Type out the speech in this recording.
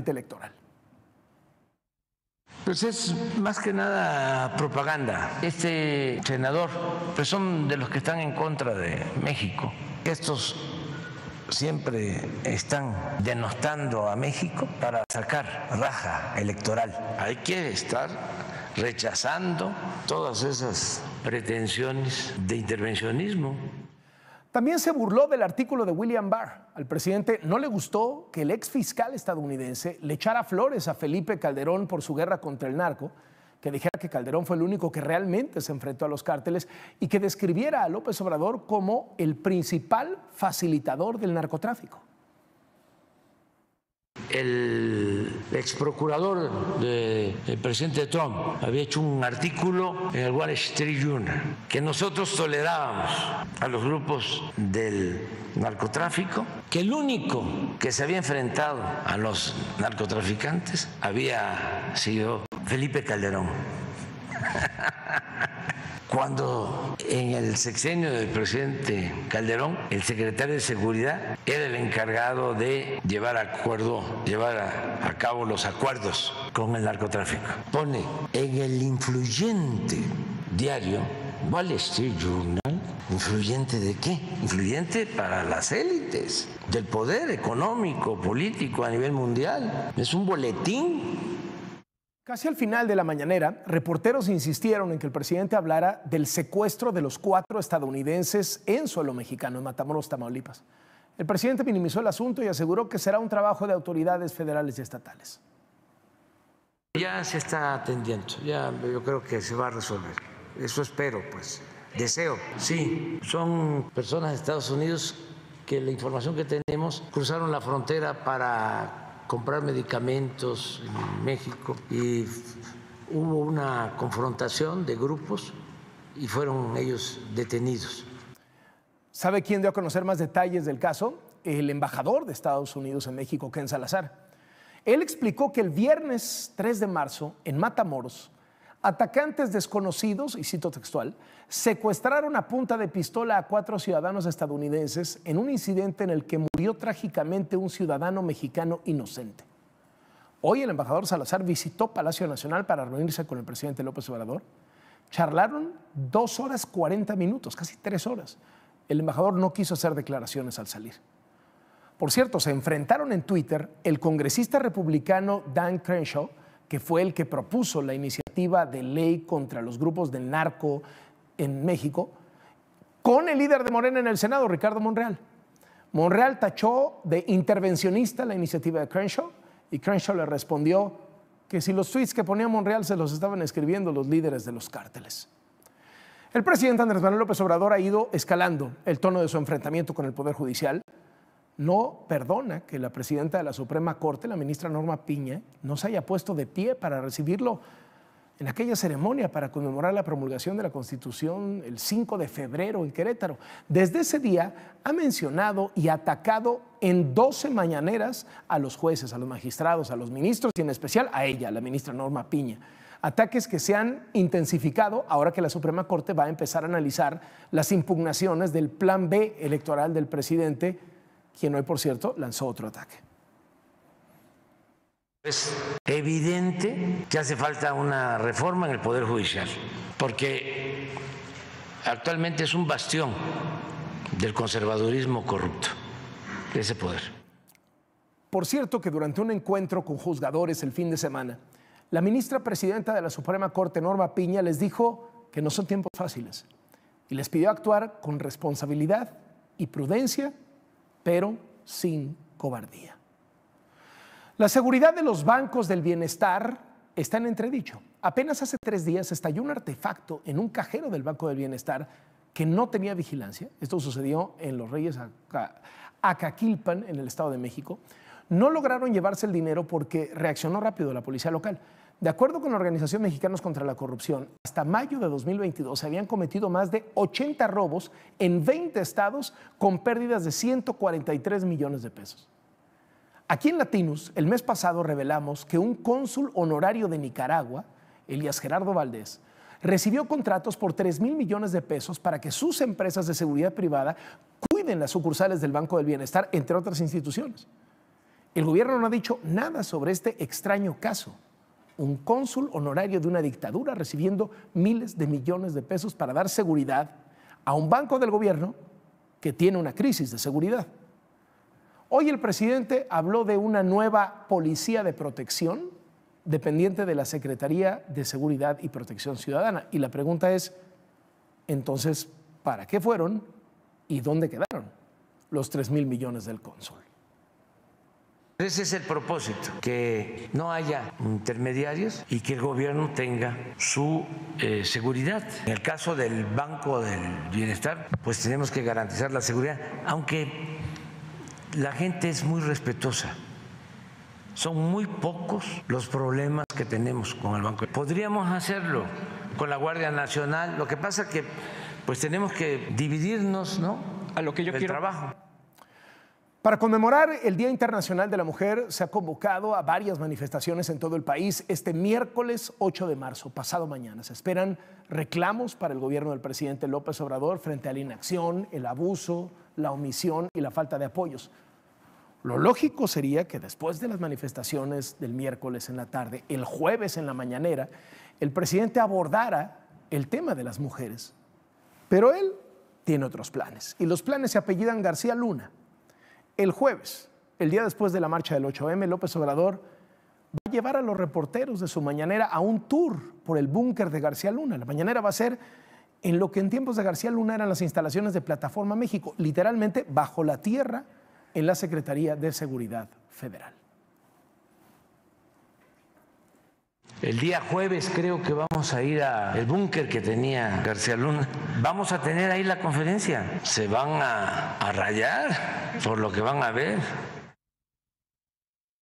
electoral. Pues es más que nada propaganda. Este senador, pues son de los que están en contra de México. Estos siempre están denostando a México para sacar raja electoral. Hay que estar rechazando todas esas pretensiones de intervencionismo. También se burló del artículo de William Barr. Al presidente no le gustó que el ex fiscal estadounidense le echara flores a Felipe Calderón por su guerra contra el narco, que dijera que Calderón fue el único que realmente se enfrentó a los cárteles y que describiera a López Obrador como el principal facilitador del narcotráfico. El ex procurador del presidente Trump había hecho un artículo en el Wall Street Journal que nosotros tolerábamos a los grupos del narcotráfico, que el único que se había enfrentado a los narcotraficantes había sido Felipe Calderón. Cuando en el sexenio del presidente Calderón, el secretario de Seguridad era el encargado de llevar a cabo los acuerdos con el narcotráfico. Pone en el influyente diario Wall Street Journal, ¿influyente de qué? Influyente para las élites del poder económico, político a nivel mundial. Es un boletín. Casi al final de la mañanera, reporteros insistieron en que el presidente hablara del secuestro de los 4 estadounidenses en suelo mexicano, en Matamoros, Tamaulipas. El presidente minimizó el asunto y aseguró que será un trabajo de autoridades federales y estatales. Ya se está atendiendo, ya yo creo que se va a resolver. Eso espero, pues, deseo. Sí, son personas de Estados Unidos que la información que tenemos cruzaron la frontera para comprar medicamentos en México y hubo una confrontación de grupos y fueron ellos detenidos. ¿Sabe quién dio a conocer más detalles del caso? El embajador de Estados Unidos en México, Ken Salazar. Él explicó que el viernes 3 de marzo, en Matamoros, atacantes desconocidos, y cito textual, secuestraron a punta de pistola a 4 ciudadanos estadounidenses en un incidente en el que murió trágicamente un ciudadano mexicano inocente. Hoy el embajador Salazar visitó Palacio Nacional para reunirse con el presidente López Obrador. Charlaron 2 horas 40 minutos, casi 3 horas. El embajador no quiso hacer declaraciones al salir. Por cierto, se enfrentaron en Twitter el congresista republicano Dan Crenshaw, que fue el que propuso la iniciativa de ley contra los grupos del narco en México, con el líder de Morena en el Senado, Ricardo Monreal. Monreal tachó de intervencionista la iniciativa de Crenshaw y Crenshaw le respondió que si los tweets que ponía Monreal se los estaban escribiendo los líderes de los cárteles. El presidente Andrés Manuel López Obrador ha ido escalando el tono de su enfrentamiento con el Poder Judicial. No perdona que la presidenta de la Suprema Corte, la ministra Norma Piña, no se haya puesto de pie para recibirlo en aquella ceremonia para conmemorar la promulgación de la Constitución el 5 de febrero en Querétaro. Desde ese día ha mencionado y atacado en 12 mañaneras a los jueces, a los magistrados, a los ministros y en especial a ella, la ministra Norma Piña. Ataques que se han intensificado ahora que la Suprema Corte va a empezar a analizar las impugnaciones del plan B electoral del presidente, quien hoy, por cierto, lanzó otro ataque. Es evidente que hace falta una reforma en el Poder Judicial, porque actualmente es un bastión del conservadurismo corrupto, ese poder. Por cierto, que durante un encuentro con juzgadores el fin de semana, la ministra presidenta de la Suprema Corte, Norma Piña, les dijo que no son tiempos fáciles y les pidió actuar con responsabilidad y prudencia, pero sin cobardía. La seguridad de los bancos del bienestar está en entredicho. Apenas hace 3 días estalló un artefacto en un cajero del Banco del Bienestar que no tenía vigilancia. Esto sucedió en Los Reyes, Acaquilpan, en el Estado de México. No lograron llevarse el dinero porque reaccionó rápido la policía local. De acuerdo con la Organización Mexicanos contra la Corrupción, hasta mayo de 2022 se habían cometido más de 80 robos en 20 estados con pérdidas de 143 millones de pesos. Aquí en Latinus, el mes pasado revelamos que un cónsul honorario de Nicaragua, Elías Gerardo Valdés, recibió contratos por 3,000 millones de pesos para que sus empresas de seguridad privada cuiden las sucursales del Banco del Bienestar, entre otras instituciones. El gobierno no ha dicho nada sobre este extraño caso. Un cónsul honorario de una dictadura recibiendo miles de millones de pesos para dar seguridad a un banco del gobierno que tiene una crisis de seguridad. Hoy el presidente habló de una nueva policía de protección dependiente de la Secretaría de Seguridad y Protección Ciudadana. Y la pregunta es, entonces, ¿para qué fueron y dónde quedaron los 3,000 millones del cónsul? Ese es el propósito, que no haya intermediarios y que el gobierno tenga su seguridad. En el caso del Banco del Bienestar, pues tenemos que garantizar la seguridad, aunque la gente es muy respetuosa. Son muy pocos los problemas que tenemos con el banco. Podríamos hacerlo con la Guardia Nacional, lo que pasa es que pues tenemos que dividirnos, ¿no? A lo que yo quiero trabajo. Para conmemorar el Día Internacional de la Mujer, se ha convocado a varias manifestaciones en todo el país. Este miércoles 8 de marzo, pasado mañana, se esperan reclamos para el gobierno del presidente López Obrador frente a la inacción, el abuso, la omisión y la falta de apoyos. Lo lógico sería que después de las manifestaciones del miércoles en la tarde, el jueves en la mañanera, el presidente abordara el tema de las mujeres. Pero él tiene otros planes, y los planes se apellidan García Luna. El jueves, el día después de la marcha del 8M, López Obrador va a llevar a los reporteros de su mañanera a un tour por el búnker de García Luna. La mañanera va a ser en lo que en tiempos de García Luna eran las instalaciones de Plataforma México, literalmente bajo la tierra en la Secretaría de Seguridad Federal. El día jueves creo que vamos a ir al búnker que tenía García Luna. Vamos a tener ahí la conferencia. Se van a rayar por lo que van a ver.